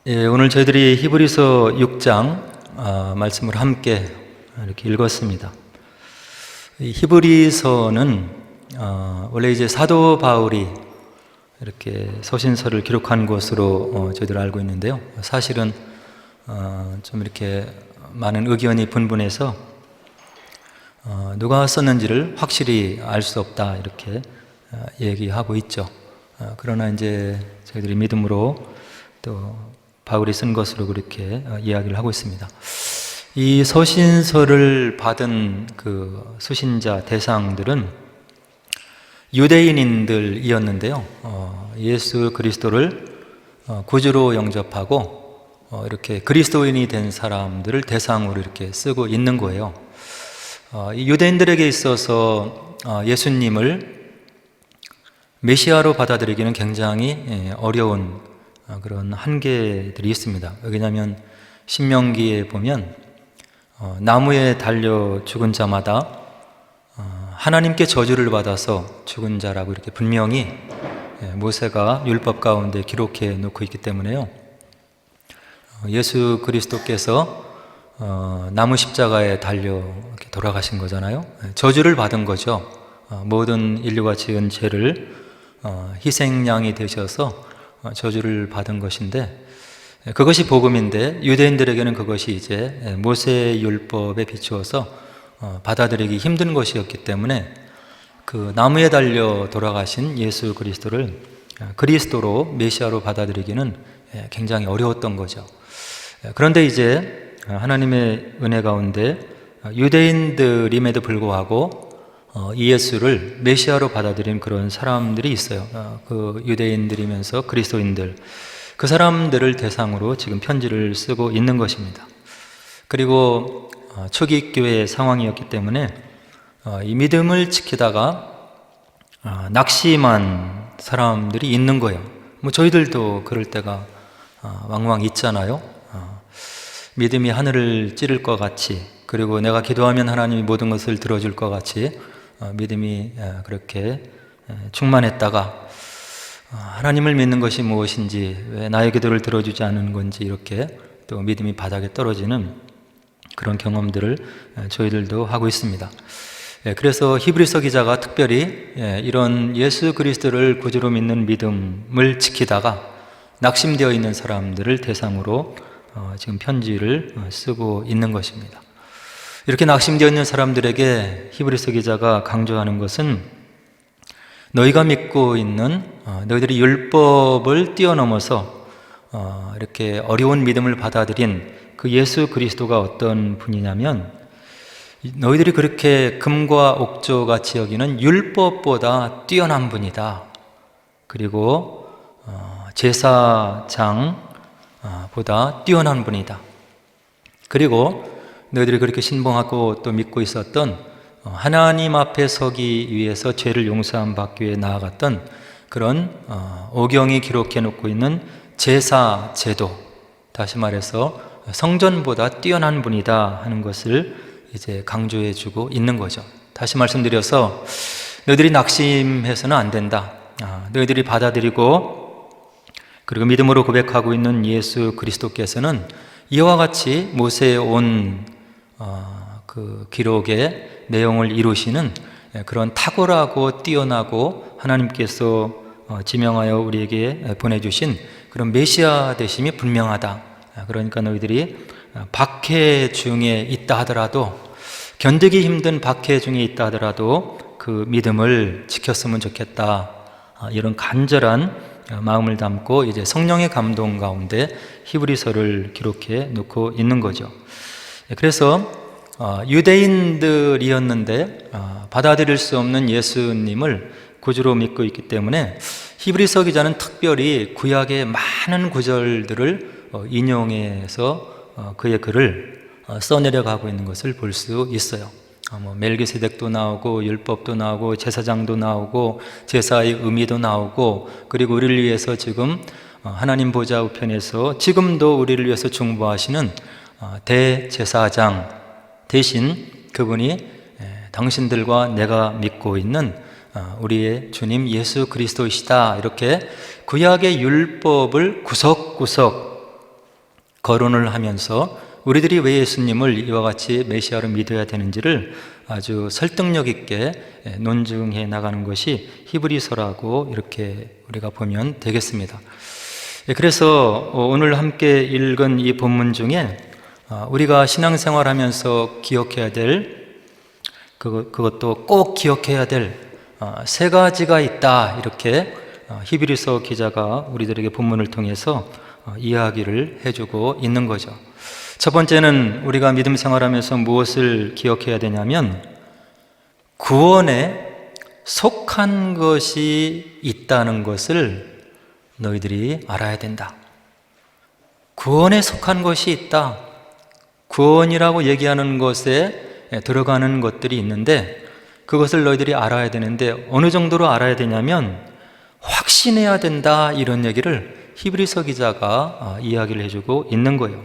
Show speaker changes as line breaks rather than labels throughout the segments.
오늘 저희들이 히브리서 6장 말씀을 함께 이렇게 읽었습니다. 이 히브리서는 원래 이제 사도 바울이 이렇게 서신서를 기록한 것으로 저희들 알고 있는데요. 사실은 좀 이렇게 많은 의견이 분분해서 누가 썼는지를 확실히 알 수 없다 이렇게 얘기하고 있죠. 그러나 이제 저희들이 믿음으로 또 바울이 쓴 것으로 그렇게 이야기를 하고 있습니다. 이 서신서를 받은 그 수신자 대상들은 유대인들이었는데요. 예수 그리스도를 구주로 영접하고 이렇게 그리스도인이 된 사람들을 대상으로 이렇게 쓰고 있는 거예요. 이 유대인들에게 있어서 예수님을 메시아로 받아들이기는 굉장히 어려운 그런 한계들이 있습니다. 왜냐하면 신명기에 보면 나무에 달려 죽은 자마다 하나님께 저주를 받아서 죽은 자라고 이렇게 분명히 모세가 율법 가운데 기록해 놓고 있기 때문에요. 예수 그리스도께서 나무 십자가에 달려 돌아가신 거잖아요. 저주를 받은 거죠. 모든 인류가 지은 죄를 희생양이 되셔서 저주를 받은 것인데, 그것이 복음인데 유대인들에게는 그것이 이제 모세의 율법에 비추어서 받아들이기 힘든 것이었기 때문에 그 나무에 달려 돌아가신 예수 그리스도를 그리스도로 메시아로 받아들이기는 굉장히 어려웠던 거죠. 그런데 이제 하나님의 은혜 가운데 유대인들임에도 불구하고 이 예수를 메시아로 받아들인 그런 사람들이 있어요. 그 유대인들이면서 그리스도인들, 그 사람들을 대상으로 지금 편지를 쓰고 있는 것입니다. 그리고 초기 교회의 상황이었기 때문에 이 믿음을 지키다가 낙심한 사람들이 있는 거예요. 뭐 저희들도 그럴 때가 왕왕 있잖아요. 믿음이 하늘을 찌를 것 같이, 그리고 내가 기도하면 하나님이 모든 것을 들어줄 것 같이 믿음이 그렇게 충만했다가 하나님을 믿는 것이 무엇인지, 왜 나의 기도를 들어주지 않는 건지 이렇게 또 믿음이 바닥에 떨어지는 그런 경험들을 저희들도 하고 있습니다. 그래서 히브리서 기자가 특별히 이런 예수 그리스도를 구주로 믿는 믿음을 지키다가 낙심되어 있는 사람들을 대상으로 지금 편지를 쓰고 있는 것입니다. 이렇게 낙심되어 있는 사람들에게 히브리서 기자가 강조하는 것은 너희가 믿고 있는 너희들이 율법을 뛰어넘어서 이렇게 어려운 믿음을 받아들인 그 예수 그리스도가 어떤 분이냐면, 너희들이 그렇게 금과 옥조 같이 여기는 율법보다 뛰어난 분이다. 그리고 제사장보다 뛰어난 분이다. 그리고 너희들이 그렇게 신봉하고 또 믿고 있었던 하나님 앞에 서기 위해서 죄를 용서함 받기 위해 나아갔던 그런 오경이 기록해 놓고 있는 제사 제도, 다시 말해서 성전보다 뛰어난 분이다 하는 것을 이제 강조해 주고 있는 거죠. 다시 말씀드려서 너희들이 낙심해서는 안 된다. 너희들이 받아들이고 그리고 믿음으로 고백하고 있는 예수 그리스도께서는 이와 같이 모세의 온 그 기록의 내용을 이루시는 그런 탁월하고 뛰어나고 하나님께서 지명하여 우리에게 보내주신 그런 메시아 되심이 분명하다. 그러니까 너희들이 박해 중에 있다 하더라도, 견디기 힘든 박해 중에 있다 하더라도 그 믿음을 지켰으면 좋겠다. 이런 간절한 마음을 담고 이제 성령의 감동 가운데 히브리서를 기록해 놓고 있는 거죠. 그래서 유대인들이었는데 받아들일 수 없는 예수님을 구주로 믿고 있기 때문에 히브리서 기자는 특별히 구약의 많은 구절들을 인용해서 그의 글을 써내려가고 있는 것을 볼 수 있어요. 멜기세덱도 나오고 율법도 나오고 제사장도 나오고 제사의 의미도 나오고, 그리고 우리를 위해서 지금 하나님 보좌 우편에서 지금도 우리를 위해서 중보하시는 대제사장 대신 그분이 당신들과 내가 믿고 있는 우리의 주님 예수 그리스도이시다. 이렇게 구약의 율법을 구석구석 거론을 하면서 우리들이 왜 예수님을 이와 같이 메시아로 믿어야 되는지를 아주 설득력 있게 논증해 나가는 것이 히브리서라고 이렇게 우리가 보면 되겠습니다. 그래서 오늘 함께 읽은 이 본문 중에 우리가 신앙생활하면서 기억해야 될 그것도 꼭 기억해야 될 세 가지가 있다, 이렇게 히브리서 기자가 우리들에게 본문을 통해서 이야기를 해주고 있는 거죠. 첫 번째는 우리가 믿음 생활하면서 무엇을 기억해야 되냐면 구원에 속한 것이 있다는 것을 너희들이 알아야 된다. 구원에 속한 것이 있다. 구원이라고 얘기하는 것에 들어가는 것들이 있는데 그것을 너희들이 알아야 되는데 어느 정도로 알아야 되냐면 확신해야 된다, 이런 얘기를 히브리서 기자가 이야기를 해주고 있는 거예요.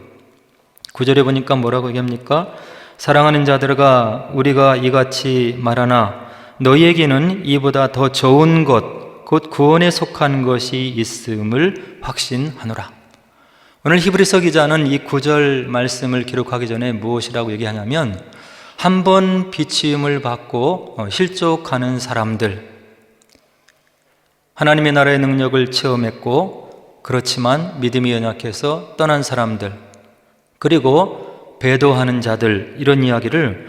9절에 보니까 뭐라고 얘기합니까? 사랑하는 자들아, 우리가 이같이 말하나 너희에게는 이보다 더 좋은 것, 곧 구원에 속한 것이 있음을 확신하노라. 오늘 히브리서 기자는 이 9절 말씀을 기록하기 전에 무엇이라고 얘기하냐면 한 번 비치음을 받고 실족하는 사람들, 하나님의 나라의 능력을 체험했고 그렇지만 믿음이 연약해서 떠난 사람들, 그리고 배도하는 자들, 이런 이야기를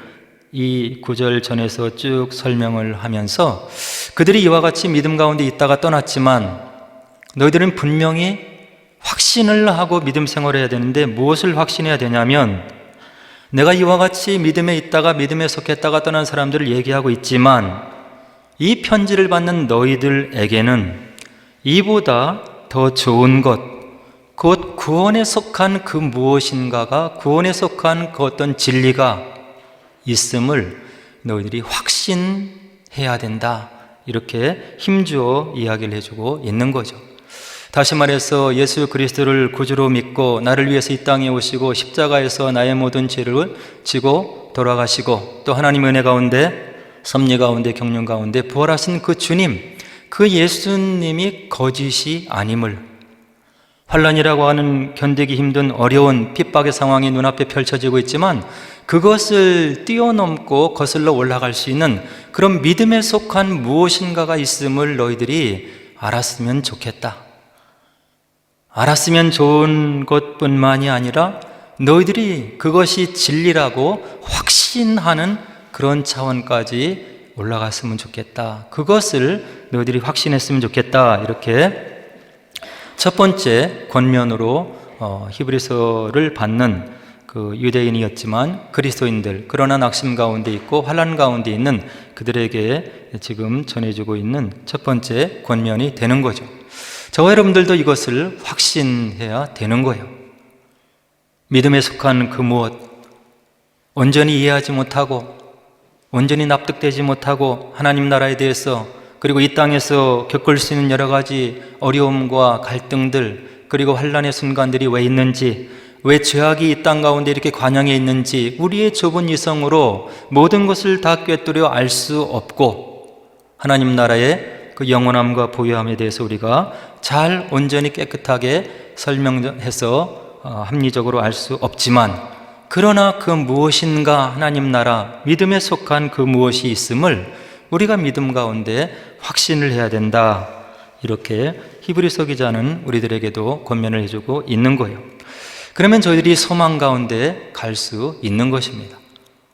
이 9절 전에서 쭉 설명을 하면서 그들이 이와 같이 믿음 가운데 있다가 떠났지만 너희들은 분명히 확신을 하고 믿음 생활을 해야 되는데 무엇을 확신해야 되냐면 내가 이와 같이 믿음에 있다가 믿음에 속했다가 떠난 사람들을 얘기하고 있지만 이 편지를 받는 너희들에게는 이보다 더 좋은 것, 곧 구원에 속한 그 무엇인가가, 구원에 속한 그 어떤 진리가 있음을 너희들이 확신해야 된다, 이렇게 힘주어 이야기를 해주고 있는 거죠. 다시 말해서 예수 그리스도를 구주로 믿고 나를 위해서 이 땅에 오시고 십자가에서 나의 모든 죄를 지고 돌아가시고 또 하나님 은혜 가운데, 섭리 가운데, 경륜 가운데 부활하신 그 주님, 그 예수님이 거짓이 아님을, 환난이라고 하는 견디기 힘든 어려운 핍박의 상황이 눈앞에 펼쳐지고 있지만 그것을 뛰어넘고 거슬러 올라갈 수 있는 그런 믿음에 속한 무엇인가가 있음을 너희들이 알았으면 좋겠다. 알았으면 좋은 것뿐만이 아니라 너희들이 그것이 진리라고 확신하는 그런 차원까지 올라갔으면 좋겠다. 그것을 너희들이 확신했으면 좋겠다. 이렇게 첫 번째 권면으로 히브리서를 받는 그 유대인이었지만 그리스도인들, 그러나 낙심 가운데 있고 환난 가운데 있는 그들에게 지금 전해주고 있는 첫 번째 권면이 되는 거죠. 저와 여러분들도 이것을 확신해야 되는 거예요. 믿음에 속한 그 무엇, 온전히 이해하지 못하고 온전히 납득되지 못하고 하나님 나라에 대해서, 그리고 이 땅에서 겪을 수 있는 여러 가지 어려움과 갈등들, 그리고 환난의 순간들이 왜 있는지, 왜 죄악이 이 땅 가운데 이렇게 관영해 있는지 우리의 좁은 이성으로 모든 것을 다 꿰뚫어 알 수 없고 하나님 나라의 그 영원함과 보유함에 대해서 우리가 잘 온전히 깨끗하게 설명해서 합리적으로 알 수 없지만, 그러나 그 무엇인가 하나님 나라, 믿음에 속한 그 무엇이 있음을 우리가 믿음 가운데 확신을 해야 된다. 이렇게 히브리서 기자는 우리들에게도 권면을 해주고 있는 거예요. 그러면 저희들이 소망 가운데 갈 수 있는 것입니다.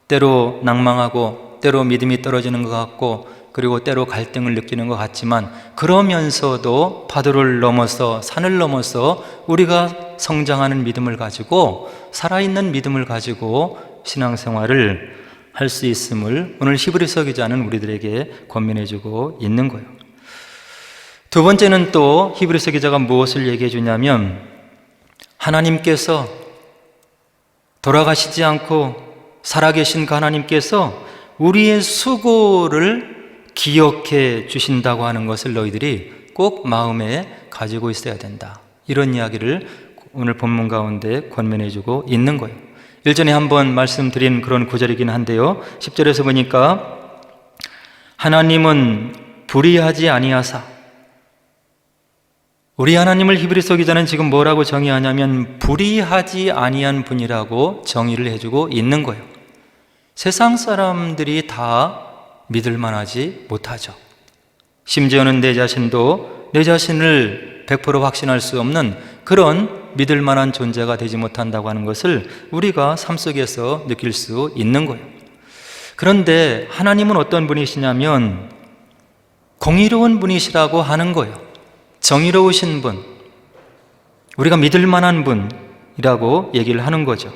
때로 낭망하고 때로 믿음이 떨어지는 것 같고 그리고 때로 갈등을 느끼는 것 같지만 그러면서도 파도를 넘어서 산을 넘어서 우리가 성장하는 믿음을 가지고, 살아있는 믿음을 가지고 신앙생활을 할 수 있음을 오늘 히브리서 기자는 우리들에게 권면해주고 있는 거예요. 두 번째는 또 히브리서 기자가 무엇을 얘기해 주냐면 하나님께서 돌아가시지 않고 살아계신 그 하나님께서 우리의 수고를 기억해 주신다고 하는 것을 너희들이 꼭 마음에 가지고 있어야 된다. 이런 이야기를 오늘 본문 가운데 권면해 주고 있는 거예요. 일전에 한번 말씀드린 그런 구절이긴 한데요, 10절에서 보니까 하나님은 불의하지 아니하사 우리 하나님을 히브리서 기자는 지금 뭐라고 정의하냐면 불의하지 아니한 분이라고 정의를 해주고 있는 거예요. 세상 사람들이 다 믿을 만하지 못하죠. 심지어는 내 자신도 내 자신을 100% 확신할 수 없는 그런 믿을 만한 존재가 되지 못한다고 하는 것을 우리가 삶 속에서 느낄 수 있는 거예요. 그런데 하나님은 어떤 분이시냐면 공의로운 분이시라고 하는 거예요. 정의로우신 분, 우리가 믿을 만한 분이라고 얘기를 하는 거죠.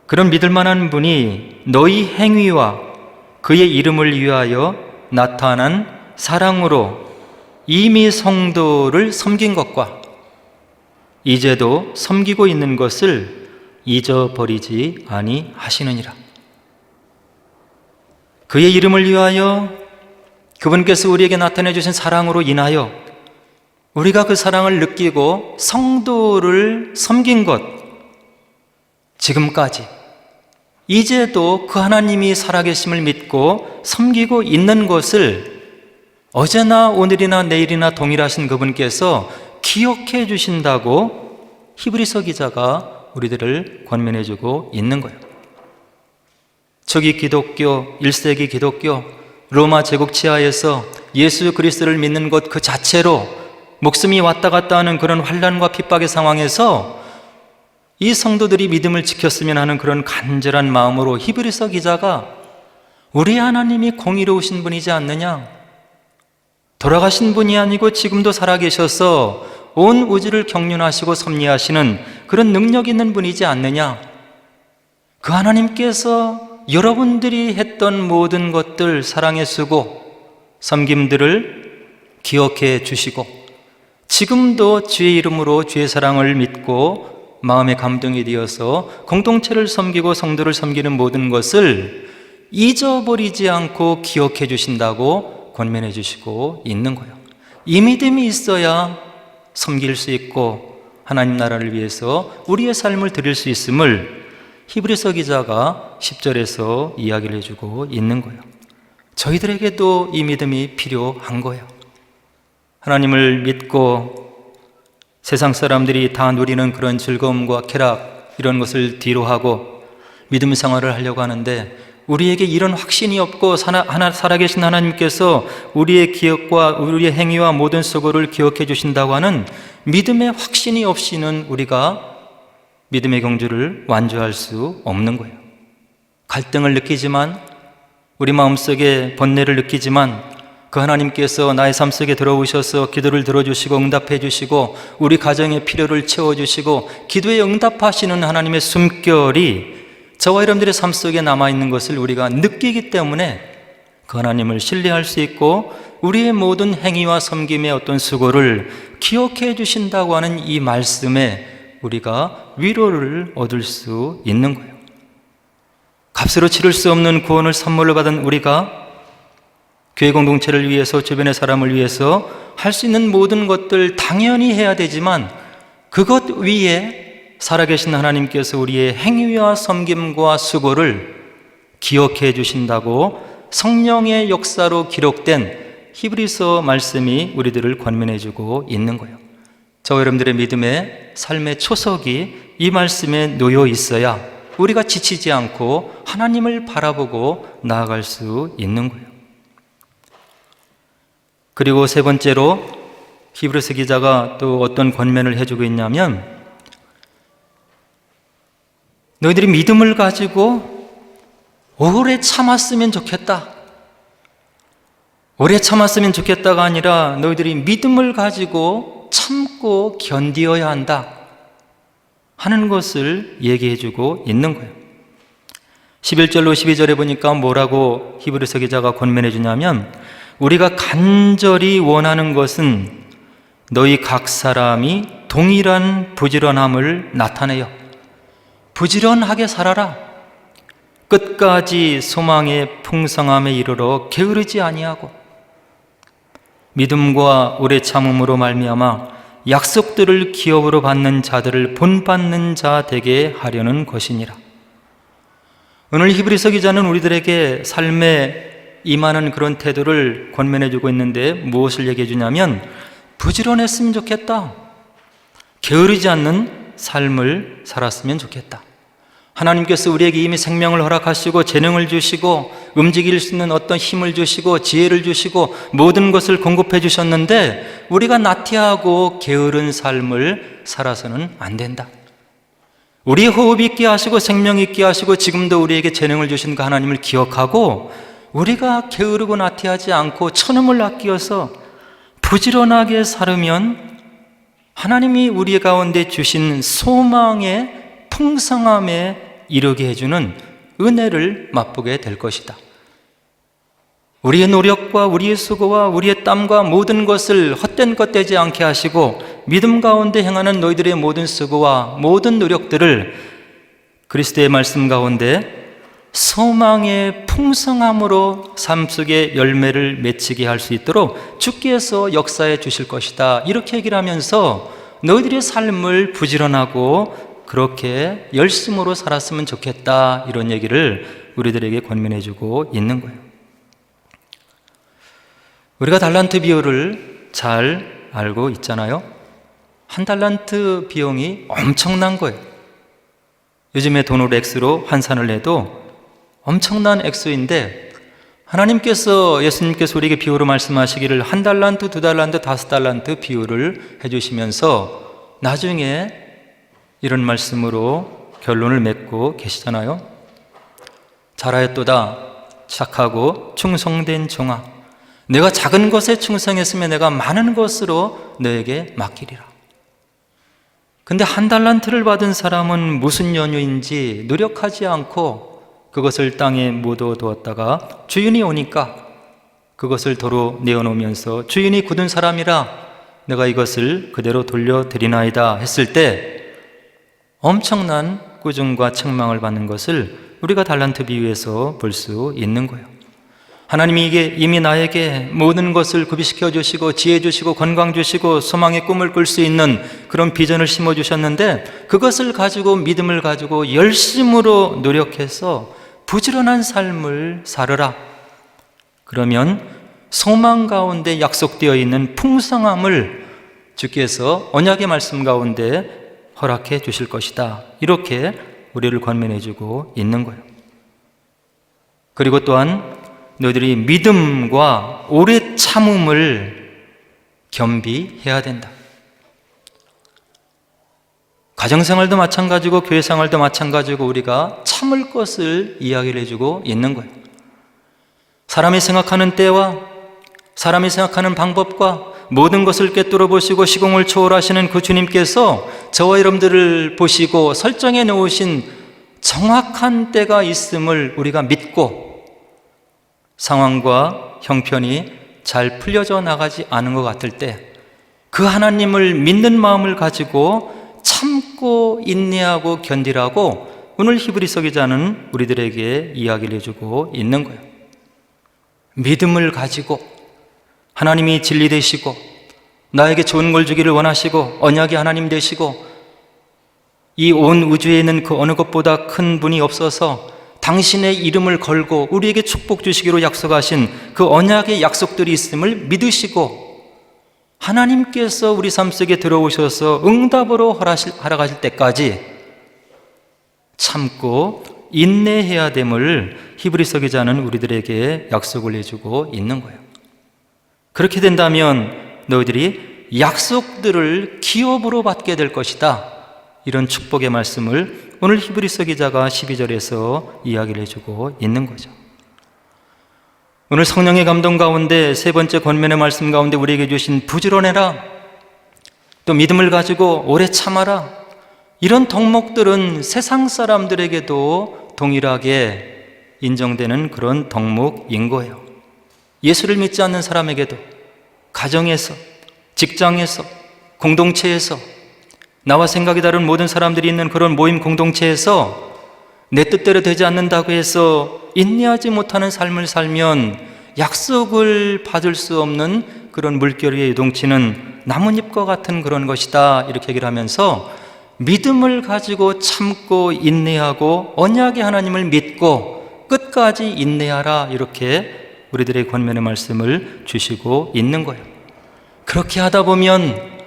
그런 믿을 만한 분이 너희 행위와 그의 이름을 위하여 나타난 사랑으로 이미 성도를 섬긴 것과 이제도 섬기고 있는 것을 잊어버리지 아니하시느니라. 그의 이름을 위하여 그분께서 우리에게 나타내 주신 사랑으로 인하여 우리가 그 사랑을 느끼고 성도를 섬긴 것, 지금까지 이제도 그 하나님이 살아계심을 믿고 섬기고 있는 것을 어제나 오늘이나 내일이나 동일하신 그분께서 기억해 주신다고 히브리서 기자가 우리들을 권면해 주고 있는 거예요. 초기 기독교, 1세기 기독교, 로마 제국 치하에서 예수 그리스도를 믿는 것 그 자체로 목숨이 왔다 갔다 하는 그런 환난과 핍박의 상황에서 이 성도들이 믿음을 지켰으면 하는 그런 간절한 마음으로 히브리서 기자가 우리 하나님이 공의로우신 분이지 않느냐, 돌아가신 분이 아니고 지금도 살아계셔서 온 우주를 경륜하시고 섭리하시는 그런 능력 있는 분이지 않느냐, 그 하나님께서 여러분들이 했던 모든 것들, 사랑의 수고, 섬김들을 기억해 주시고 지금도 주의 이름으로 주의 사랑을 믿고 마음의 감동이 되어서 공동체를 섬기고 성도를 섬기는 모든 것을 잊어버리지 않고 기억해 주신다고 권면해 주시고 있는 거예요. 이 믿음이 있어야 섬길 수 있고 하나님 나라를 위해서 우리의 삶을 드릴 수 있음을 히브리서 기자가 10절에서 이야기를 해주고 있는 거예요. 저희들에게도 이 믿음이 필요한 거예요. 하나님을 믿고 세상 사람들이 다 누리는 그런 즐거움과 쾌락 이런 것을 뒤로 하고 믿음 생활을 하려고 하는데 우리에게 이런 확신이 없고 살아계신 하나님께서 우리의 기억과 우리의 행위와 모든 수고를 기억해 주신다고 하는 믿음의 확신이 없이는 우리가 믿음의 경주를 완주할 수 없는 거예요. 갈등을 느끼지만 우리 마음속에 번뇌를 느끼지만 그 하나님께서 나의 삶 속에 들어오셔서 기도를 들어주시고 응답해 주시고 우리 가정의 필요를 채워주시고 기도에 응답하시는 하나님의 숨결이 저와 여러분들의 삶 속에 남아있는 것을 우리가 느끼기 때문에 그 하나님을 신뢰할 수 있고 우리의 모든 행위와 섬김의 어떤 수고를 기억해 주신다고 하는 이 말씀에 우리가 위로를 얻을 수 있는 거예요. 값으로 치를 수 없는 구원을 선물로 받은 우리가 교회 공동체를 위해서 주변의 사람을 위해서 할 수 있는 모든 것들 당연히 해야 되지만 그것 위에 살아계신 하나님께서 우리의 행위와 섬김과 수고를 기억해 주신다고 성령의 역사로 기록된 히브리서 말씀이 우리들을 권면해 주고 있는 거예요. 저와 여러분들의 믿음의 삶의 초석이 이 말씀에 놓여 있어야 우리가 지치지 않고 하나님을 바라보고 나아갈 수 있는 거예요. 그리고 세 번째로 히브리서 기자가 또 어떤 권면을 해주고 있냐면 너희들이 믿음을 가지고 오래 참았으면 좋겠다. 오래 참았으면 좋겠다가 아니라 너희들이 믿음을 가지고 참고 견디어야 한다 하는 것을 얘기해주고 있는 거예요. 11절로 12절에 보니까 뭐라고 히브리서 기자가 권면해 주냐면 우리가 간절히 원하는 것은 너희 각 사람이 동일한 부지런함을 나타내요. 부지런하게 살아라. 끝까지 소망의 풍성함에 이르러 게으르지 아니하고 믿음과 오래 참음으로 말미암아 약속들을 기업으로 받는 자들을 본받는 자 되게 하려는 것이니라. 오늘 히브리서 기자는 우리들에게 삶에 임하는 그런 태도를 권면해 주고 있는데 무엇을 얘기해 주냐면 부지런했으면 좋겠다. 게으르지 않는 삶을 살았으면 좋겠다. 하나님께서 우리에게 이미 생명을 허락하시고 재능을 주시고 움직일 수 있는 어떤 힘을 주시고 지혜를 주시고 모든 것을 공급해 주셨는데 우리가 나태하고 게으른 삶을 살아서는 안 된다. 우리의 호흡 있게 하시고 생명 있게 하시고 지금도 우리에게 재능을 주신 그 하나님을 기억하고 우리가 게으르고 나태하지 않고 천음을 아끼어서 부지런하게 살으면 하나님이 우리 가운데 주신 소망의 풍성함에 이르게 해주는 은혜를 맛보게 될 것이다. 우리의 노력과 우리의 수고와 우리의 땀과 모든 것을 헛된 것 되지 않게 하시고 믿음 가운데 행하는 너희들의 모든 수고와 모든 노력들을 그리스도의 말씀 가운데 소망의 풍성함으로 삶 속에 열매를 맺히게 할 수 있도록 주께서 역사해 주실 것이다. 이렇게 얘기를 하면서 너희들의 삶을 부지런하고 그렇게 열심으로 살았으면 좋겠다, 이런 얘기를 우리들에게 권면해 주고 있는 거예요. 우리가 달란트 비율을 잘 알고 있잖아요. 한 달란트 비용이 엄청난 거예요. 요즘에 돈으로 액수로 환산을 해도 엄청난 액수인데 하나님께서, 예수님께서 우리에게 비유로 말씀하시기를 한 달란트, 두 달란트, 다섯 달란트 비유를 해주시면서 나중에 이런 말씀으로 결론을 맺고 계시잖아요. 잘하였도다 착하고 충성된 종아, 내가 작은 것에 충성했으면 내가 많은 것으로 너에게 맡기리라. 근데 한 달란트를 받은 사람은 무슨 연유인지 노력하지 않고 그것을 땅에 묻어두었다가 주인이 오니까 그것을 도로 내어놓으면서 주인이 굳은 사람이라 내가 이것을 그대로 돌려드리나이다 했을 때 엄청난 꾸중과 책망을 받는 것을 우리가 달란트 비유에서 볼 수 있는 거예요. 하나님이 이미 나에게 모든 것을 구비시켜 주시고 지혜 주시고 건강 주시고 소망의 꿈을 꿀 수 있는 그런 비전을 심어 주셨는데 그것을 가지고 믿음을 가지고 열심으로 노력해서 부지런한 삶을 살으라. 그러면 소망 가운데 약속되어 있는 풍성함을 주께서 언약의 말씀 가운데 허락해 주실 것이다. 이렇게 우리를 권면해 주고 있는 거예요. 그리고 또한 너희들이 믿음과 오래 참음을 겸비해야 된다. 가정생활도 마찬가지고 교회생활도 마찬가지고 우리가 참을 것을 이야기를 해주고 있는 거예요. 사람이 생각하는 때와 사람이 생각하는 방법과 모든 것을 꿰뚫어 보시고 시공을 초월하시는 그 주님께서 저와 여러분들을 보시고 설정해 놓으신 정확한 때가 있음을 우리가 믿고 상황과 형편이 잘 풀려져 나가지 않은 것 같을 때 그 하나님을 믿는 마음을 가지고 참고 인내하고 견디라고 오늘 히브리서 기자는 우리들에게 이야기를 해주고 있는 거예요. 믿음을 가지고 하나님이 진리 되시고 나에게 좋은 걸 주기를 원하시고 언약의 하나님 되시고 이 온 우주에 있는 그 어느 것보다 큰 분이 없어서 당신의 이름을 걸고 우리에게 축복 주시기로 약속하신 그 언약의 약속들이 있음을 믿으시고 하나님께서 우리 삶 속에 들어오셔서 응답으로 허락하실 때까지 참고 인내해야 됨을 히브리서 기자는 우리들에게 약속을 해주고 있는 거예요. 그렇게 된다면 너희들이 약속들을 기업으로 받게 될 것이다. 이런 축복의 말씀을 오늘 히브리서 기자가 12절에서 이야기를 해주고 있는 거죠. 오늘 성령의 감동 가운데 세 번째 권면의 말씀 가운데 우리에게 주신 부지런해라, 또 믿음을 가지고 오래 참아라, 이런 덕목들은 세상 사람들에게도 동일하게 인정되는 그런 덕목인 거예요. 예수를 믿지 않는 사람에게도 가정에서, 직장에서, 공동체에서, 나와 생각이 다른 모든 사람들이 있는 그런 모임 공동체에서 내 뜻대로 되지 않는다고 해서 인내하지 못하는 삶을 살면 약속을 받을 수 없는 그런 물결 위에 요동치는 나뭇잎과 같은 그런 것이다. 이렇게 얘기를 하면서 믿음을 가지고 참고 인내하고 언약의 하나님을 믿고 끝까지 인내하라. 이렇게 우리들의 권면의 말씀을 주시고 있는 거예요. 그렇게 하다 보면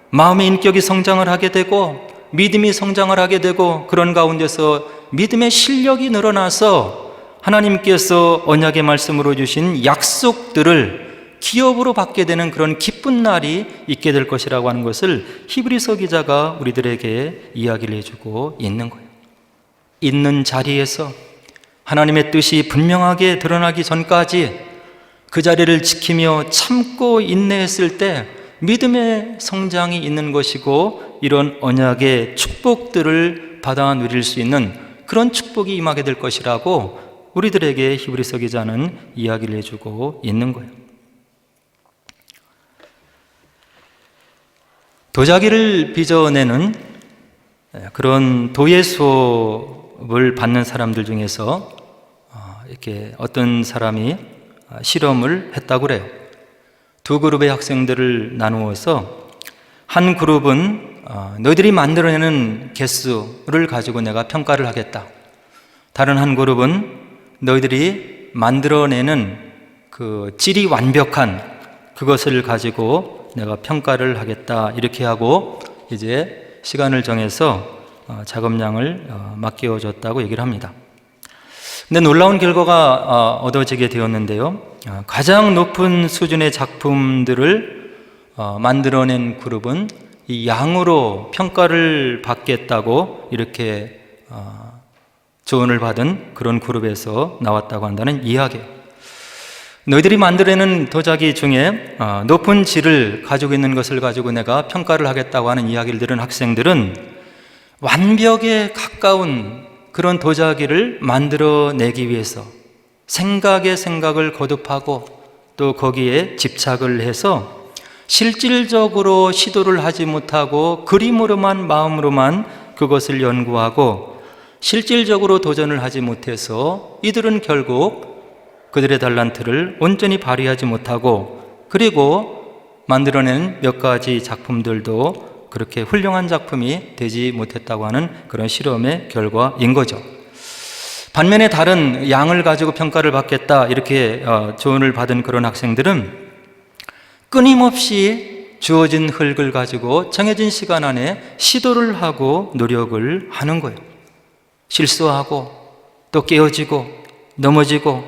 마음의 인격이 성장을 하게 되고 믿음이 성장을 하게 되고 그런 가운데서 믿음의 실력이 늘어나서 하나님께서 언약의 말씀으로 주신 약속들을 기업으로 받게 되는 그런 기쁜 날이 있게 될 것이라고 하는 것을 히브리서 기자가 우리들에게 이야기를 해주고 있는 거예요. 있는 자리에서 하나님의 뜻이 분명하게 드러나기 전까지 그 자리를 지키며 참고 인내했을 때 믿음의 성장이 있는 것이고 이런 언약의 축복들을 받아 누릴 수 있는 그런 축복이 임하게 될 것이라고 우리들에게 히브리서 기자는 이야기를 해주고 있는 거예요. 도자기를 빚어내는 그런 도예 수업을 받는 사람들 중에서 이렇게 어떤 사람이 실험을 했다고 그래요. 두 그룹의 학생들을 나누어서 한 그룹은 너희들이 만들어내는 개수를 가지고 내가 평가를 하겠다. 다른 한 그룹은 너희들이 만들어내는 그 질이 완벽한 그것을 가지고 내가 평가를 하겠다. 이렇게 하고 이제 시간을 정해서 작업량을 맡겨줬다고 얘기를 합니다. 근데 놀라운 결과가 얻어지게 되었는데요. 가장 높은 수준의 작품들을 만들어낸 그룹은 이 양으로 평가를 받겠다고 이렇게 조언을 받은 그런 그룹에서 나왔다고 한다는 이야기예요. 너희들이 만들어내는 도자기 중에 높은 질을 가지고 있는 것을 가지고 내가 평가를 하겠다고 하는 이야기를 들은 학생들은 완벽에 가까운 그런 도자기를 만들어내기 위해서 생각에 생각을 거듭하고 또 거기에 집착을 해서 실질적으로 시도를 하지 못하고 그림으로만 마음으로만 그것을 연구하고 실질적으로 도전을 하지 못해서 이들은 결국 그들의 달란트를 온전히 발휘하지 못하고 그리고 만들어낸 몇 가지 작품들도 그렇게 훌륭한 작품이 되지 못했다고 하는 그런 실험의 결과인 거죠. 반면에 다른 양을 가지고 평가를 받겠다 이렇게 조언을 받은 그런 학생들은 끊임없이 주어진 흙을 가지고 정해진 시간 안에 시도를 하고 노력을 하는 거예요. 실수하고 또 깨어지고 넘어지고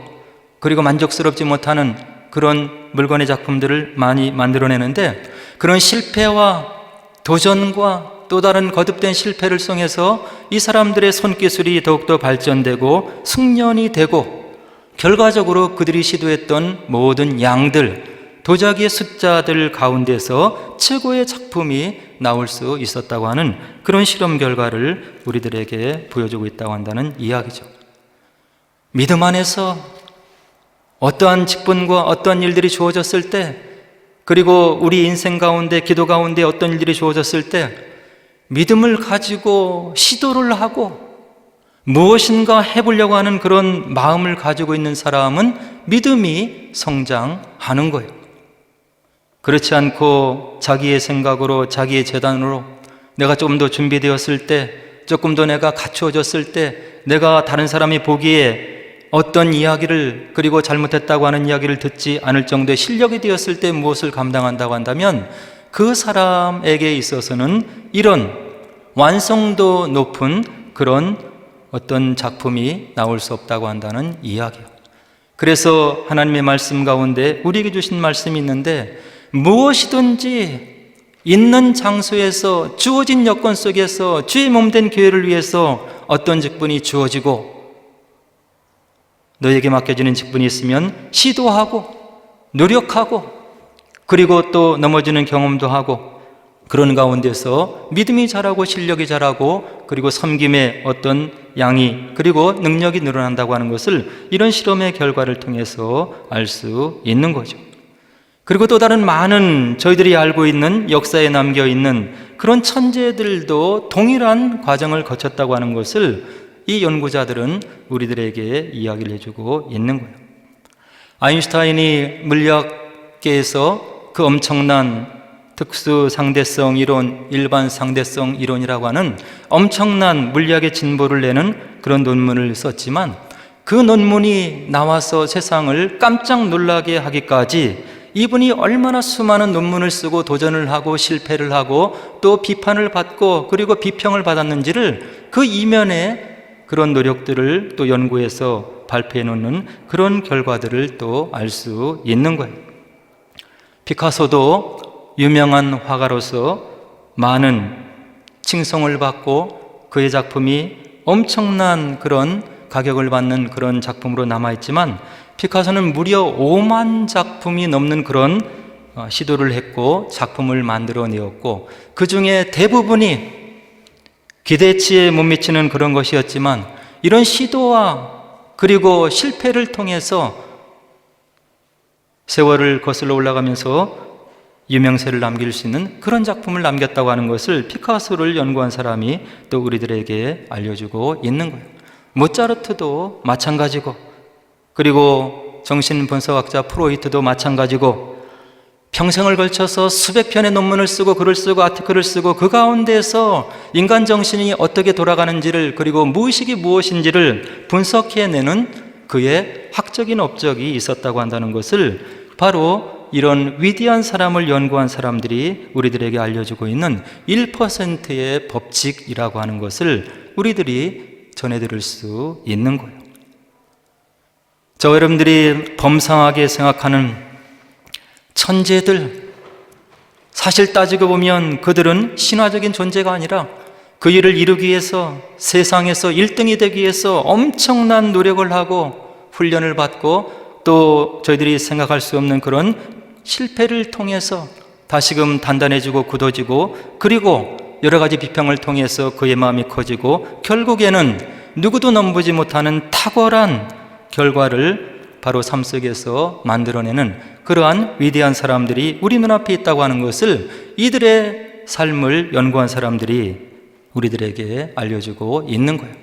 그리고 만족스럽지 못하는 그런 물건의 작품들을 많이 만들어내는데 그런 실패와 도전과 또 다른 거듭된 실패를 통해서 이 사람들의 손기술이 더욱더 발전되고 숙련이 되고 결과적으로 그들이 시도했던 모든 양들, 도자기의 숫자들 가운데서 최고의 작품이 나올 수 있었다고 하는 그런 실험 결과를 우리들에게 보여주고 있다고 한다는 이야기죠. 믿음 안에서 어떠한 직분과 어떠한 일들이 주어졌을 때 그리고 우리 인생 가운데 기도 가운데 어떤 일들이 주어졌을 때 믿음을 가지고 시도를 하고 무엇인가 해보려고 하는 그런 마음을 가지고 있는 사람은 믿음이 성장하는 거예요. 그렇지 않고 자기의 생각으로 자기의 재단으로 내가 좀 더 준비되었을 때 조금 더 내가 갖추어졌을 때 내가 다른 사람이 보기에 어떤 이야기를 그리고 잘못했다고 하는 이야기를 듣지 않을 정도의 실력이 되었을 때 무엇을 감당한다고 한다면 그 사람에게 있어서는 이런 완성도 높은 그런 어떤 작품이 나올 수 없다고 한다는 이야기예요. 그래서 하나님의 말씀 가운데 우리에게 주신 말씀이 있는데 무엇이든지 있는 장소에서 주어진 여건 속에서 주의 몸된 교회를 위해서 어떤 직분이 주어지고 너에게 맡겨지는 직분이 있으면 시도하고 노력하고 그리고 또 넘어지는 경험도 하고 그런 가운데서 믿음이 자라고 실력이 자라고 그리고 섬김의 어떤 양이 그리고 능력이 늘어난다고 하는 것을 이런 실험의 결과를 통해서 알 수 있는 거죠. 그리고 또 다른 많은 저희들이 알고 있는 역사에 남겨있는 그런 천재들도 동일한 과정을 거쳤다고 하는 것을 이 연구자들은 우리들에게 이야기를 해주고 있는 거예요. 아인슈타인이 물리학계에서 그 엄청난 특수 상대성 이론, 일반 상대성 이론이라고 하는 엄청난 물리학의 진보를 내는 그런 논문을 썼지만 그 논문이 나와서 세상을 깜짝 놀라게 하기까지 이분이 얼마나 수많은 논문을 쓰고 도전을 하고 실패를 하고 또 비판을 받고 그리고 비평을 받았는지를 그 이면에 그런 노력들을 또 연구해서 발표해 놓는 그런 결과들을 또 알 수 있는 거예요. 피카소도 유명한 화가로서 많은 칭송을 받고 그의 작품이 엄청난 그런 가격을 받는 그런 작품으로 남아있지만, 피카소는 무려 5만 작품이 넘는 그런 시도를 했고 작품을 만들어내었고, 그 중에 대부분이 기대치에 못 미치는 그런 것이었지만, 이런 시도와 그리고 실패를 통해서 세월을 거슬러 올라가면서 유명세를 남길 수 있는 그런 작품을 남겼다고 하는 것을 피카소를 연구한 사람이 또 우리들에게 알려주고 있는 거예요. 모차르트도 마찬가지고, 그리고 정신분석학자 프로이트도 마찬가지고, 평생을 걸쳐서 수백 편의 논문을 쓰고 글을 쓰고 아티클을 쓰고 그 가운데서 인간 정신이 어떻게 돌아가는지를, 그리고 무의식이 무엇인지를 분석해내는 그의 학적인 업적이 있었다고 한다는 것을 바로 이런 위대한 사람을 연구한 사람들이 우리들에게 알려주고 있는 1%의 법칙이라고 하는 것을 우리들이 전해들을 수 있는 거예요. 저 여러분들이 범상하게 생각하는 천재들, 사실 따지고 보면 그들은 신화적인 존재가 아니라 그 일을 이루기 위해서 세상에서 1등이 되기 위해서 엄청난 노력을 하고 훈련을 받고 또 저희들이 생각할 수 없는 그런 실패를 통해서 다시금 단단해지고 굳어지고, 그리고 여러 가지 비평을 통해서 그의 마음이 커지고 결국에는 누구도 넘보지 못하는 탁월한 결과를 바로 삶 속에서 만들어내는 그러한 위대한 사람들이 우리 눈앞에 있다고 하는 것을 이들의 삶을 연구한 사람들이 우리들에게 알려주고 있는 거예요.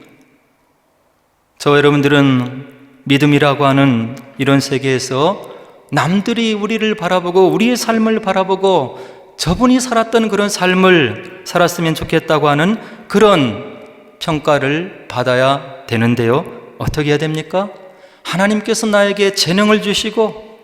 저 여러분들은 믿음이라고 하는 이런 세계에서 남들이 우리를 바라보고 우리의 삶을 바라보고 저분이 살았던 그런 삶을 살았으면 좋겠다고 하는 그런 평가를 받아야 되는데요, 어떻게 해야 됩니까? 하나님께서 나에게 재능을 주시고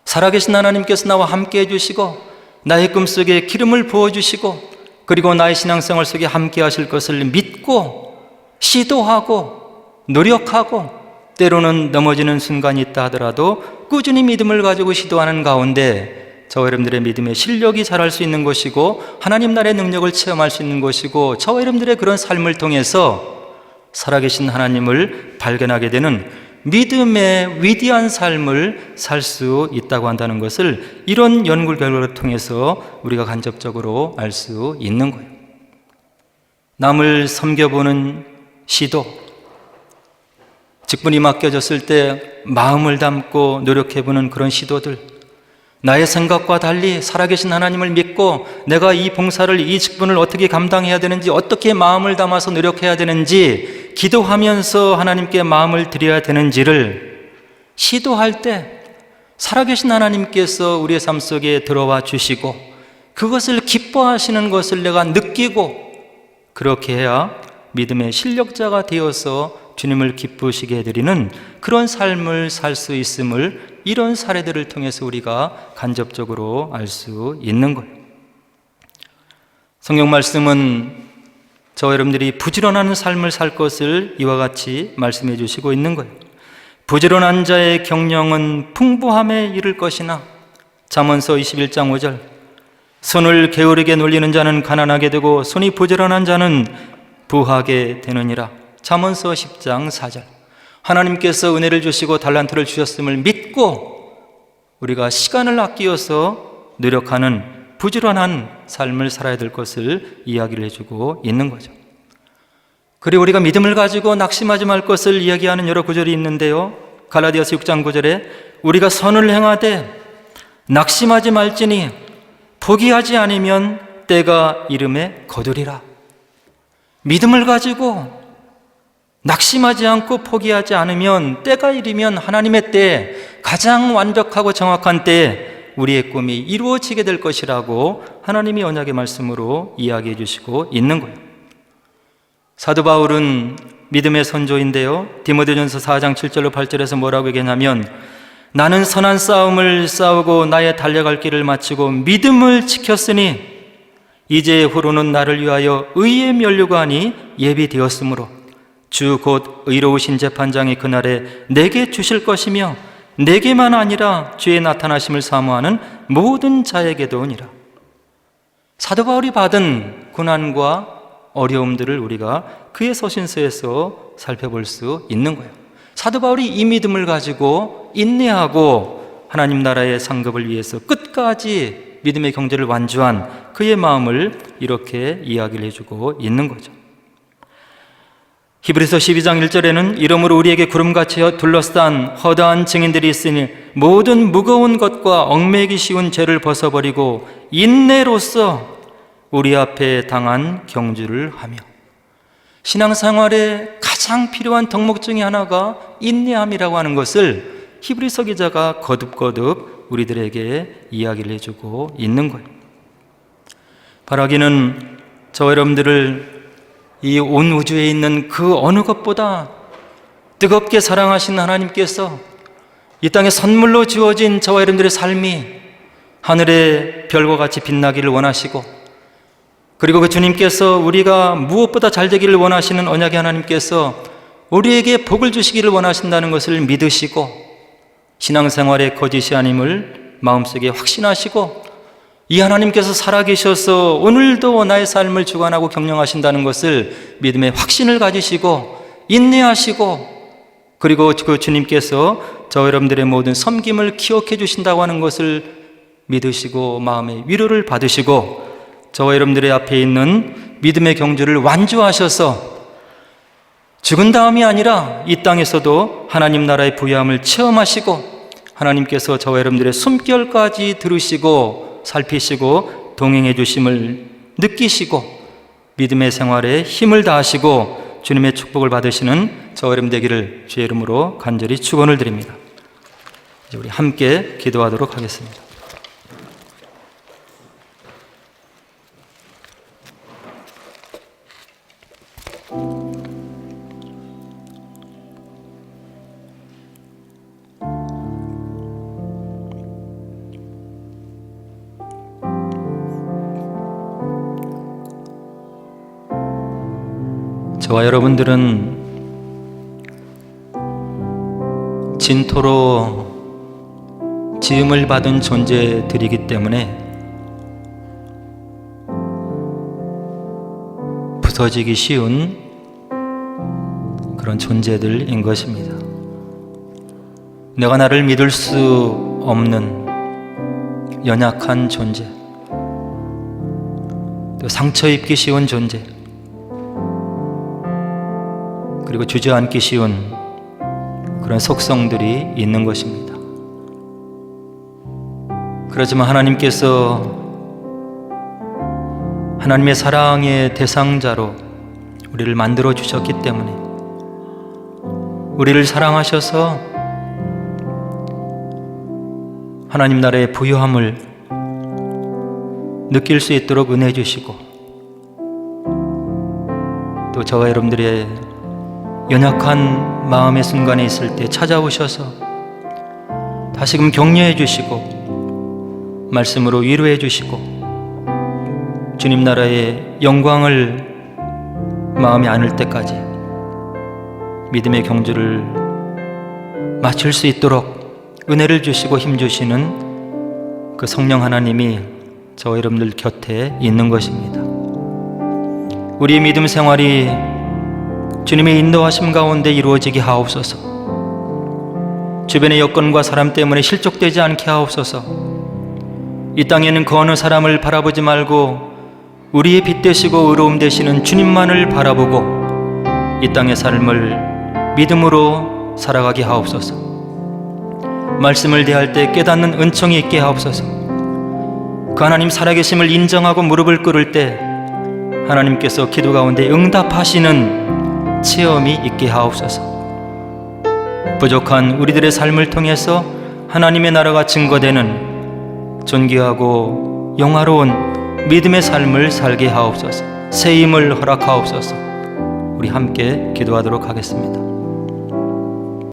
살아계신 하나님께서 나와 함께 해주시고 나의 꿈속에 기름을 부어주시고 그리고 나의 신앙생활 속에 함께 하실 것을 믿고 시도하고 노력하고, 때로는 넘어지는 순간이 있다 하더라도 꾸준히 믿음을 가지고 시도하는 가운데 저와 여러분들의 믿음의 실력이 자랄 수 있는 것이고 하나님 나라의 능력을 체험할 수 있는 것이고, 저와 여러분들의 그런 삶을 통해서 살아계신 하나님을 발견하게 되는 믿음의 위대한 삶을 살 수 있다고 한다는 것을 이런 연구 결과를 통해서 우리가 간접적으로 알 수 있는 거예요. 남을 섬겨보는 시도, 직분이 맡겨졌을 때 마음을 담고 노력해보는 그런 시도들, 나의 생각과 달리 살아계신 하나님을 믿고 내가 이 봉사를, 이 직분을 어떻게 감당해야 되는지, 어떻게 마음을 담아서 노력해야 되는지, 기도하면서 하나님께 마음을 드려야 되는지를 시도할 때 살아계신 하나님께서 우리의 삶 속에 들어와 주시고 그것을 기뻐하시는 것을 내가 느끼고, 그렇게 해야 믿음의 실력자가 되어서 주님을 기쁘시게 해드리는 그런 삶을 살 수 있음을 이런 사례들을 통해서 우리가 간접적으로 알 수 있는 거예요. 성경 말씀은 저와 여러분들이 부지런한 삶을 살 것을 이와 같이 말씀해 주시고 있는 거예요. 부지런한 자의 경영은 풍부함에 이를 것이나, 잠언서 21장 5절, 손을 게으르게 놀리는 자는 가난하게 되고 손이 부지런한 자는 부하게 되느니라. 잠언서 10장 4절. 하나님께서 은혜를 주시고 달란트를 주셨음을 믿고 우리가 시간을 아끼어서 노력하는 부지런한 삶을 살아야 될 것을 이야기를 해주고 있는 거죠. 그리고 우리가 믿음을 가지고 낙심하지 말 것을 이야기하는 여러 구절이 있는데요, 갈라디아서 6장 9절에 우리가 선을 행하되 낙심하지 말지니 포기하지 않으면 때가 이름에 거두리라. 믿음을 가지고 낙심하지 않고 포기하지 않으면 때가 이르면 하나님의 때에, 가장 완벽하고 정확한 때에 우리의 꿈이 이루어지게 될 것이라고 하나님이 언약의 말씀으로 이야기해 주시고 있는 거예요. 사도 바울은 믿음의 선조인데요, 디모데전서 4장 7절로 8절에서 뭐라고 얘기하냐면 나는 선한 싸움을 싸우고 나의 달려갈 길을 마치고 믿음을 지켰으니 이제 후로는 나를 위하여 의의 면류관이 예비되었으므로 주 곧 의로우신 재판장이 그날에 내게 주실 것이며 내게만 아니라 주의 나타나심을 사모하는 모든 자에게도니라. 사도 바울이 받은 고난과 어려움들을 우리가 그의 서신서에서 살펴볼 수 있는 거예요. 사도 바울이 이 믿음을 가지고 인내하고 하나님 나라의 상급을 위해서 끝까지 믿음의 경제를 완주한 그의 마음을 이렇게 이야기를 해주고 있는 거죠. 히브리서 12장 1절에는 이러므로 우리에게 구름같이 둘러싼 허다한 증인들이 있으니 모든 무거운 것과 얽매이기 쉬운 죄를 벗어버리고 인내로써 우리 앞에 당한 경주를 하며, 신앙생활에 가장 필요한 덕목 중에 하나가 인내함이라고 하는 것을 히브리서 기자가 거듭거듭 우리들에게 이야기를 해주고 있는 거예요. 바라기는 저와 여러분들을 이 온 우주에 있는 그 어느 것보다 뜨겁게 사랑하신 하나님께서 이 땅에 선물로 주어진 저와 여러분들의 삶이 하늘의 별과 같이 빛나기를 원하시고, 그리고 그 주님께서 우리가 무엇보다 잘 되기를 원하시는 언약의 하나님께서 우리에게 복을 주시기를 원하신다는 것을 믿으시고, 신앙생활의 거짓이 아님을 마음속에 확신하시고, 이 하나님께서 살아계셔서 오늘도 나의 삶을 주관하고 경영하신다는 것을 믿음의 확신을 가지시고 인내하시고, 그리고 그 주님께서 저 여러분들의 모든 섬김을 기억해 주신다고 하는 것을 믿으시고 마음의 위로를 받으시고, 저와 여러분들의 앞에 있는 믿음의 경주를 완주하셔서 죽은 다음이 아니라 이 땅에서도 하나님 나라의 부유함을 체험하시고, 하나님께서 저와 여러분들의 숨결까지 들으시고 살피시고 동행해 주심을 느끼시고 믿음의 생활에 힘을 다하시고 주님의 축복을 받으시는 저와 여러분 되기를 주의 이름으로 간절히 축원을 드립니다. 이제 우리 함께 기도하도록 하겠습니다. 저와 여러분들은 진토로 지음을 받은 존재들이기 때문에 부서지기 쉬운 그런 존재들인 것입니다. 내가 나를 믿을 수 없는 연약한 존재, 또 상처 입기 쉬운 존재, 그리고 주저앉기 쉬운 그런 속성들이 있는 것입니다. 그렇지만 하나님께서 하나님의 사랑의 대상자로 우리를 만들어 주셨기 때문에 우리를 사랑하셔서 하나님 나라의 부유함을 느낄 수 있도록 은혜 주시고, 또 저와 여러분들의 연약한 마음의 순간에 있을 때 찾아오셔서 다시금 격려해 주시고 말씀으로 위로해 주시고 주님 나라의 영광을 마음에 안을 때까지 믿음의 경주를 마칠 수 있도록 은혜를 주시고 힘 주시는 그 성령 하나님이 저와 여러분들 곁에 있는 것입니다. 우리의 믿음 생활이 주님의 인도하심 가운데 이루어지게 하옵소서. 주변의 여건과 사람 때문에 실족되지 않게 하옵소서. 이 땅에는 그 어느 사람을 바라보지 말고 우리의 빛 되시고 의로움 되시는 주님만을 바라보고 이 땅의 삶을 믿음으로 살아가게 하옵소서. 말씀을 대할 때 깨닫는 은총이 있게 하옵소서. 그 하나님 살아계심을 인정하고 무릎을 꿇을 때 하나님께서 기도 가운데 응답하시는 체험이 있게 하옵소서. 부족한 우리들의 삶을 통해서 하나님의 나라가 증거되는 존귀하고 영화로운 믿음의 삶을 살게 하옵소서. 새 힘을 허락하옵소서. 우리 함께 기도하도록 하겠습니다.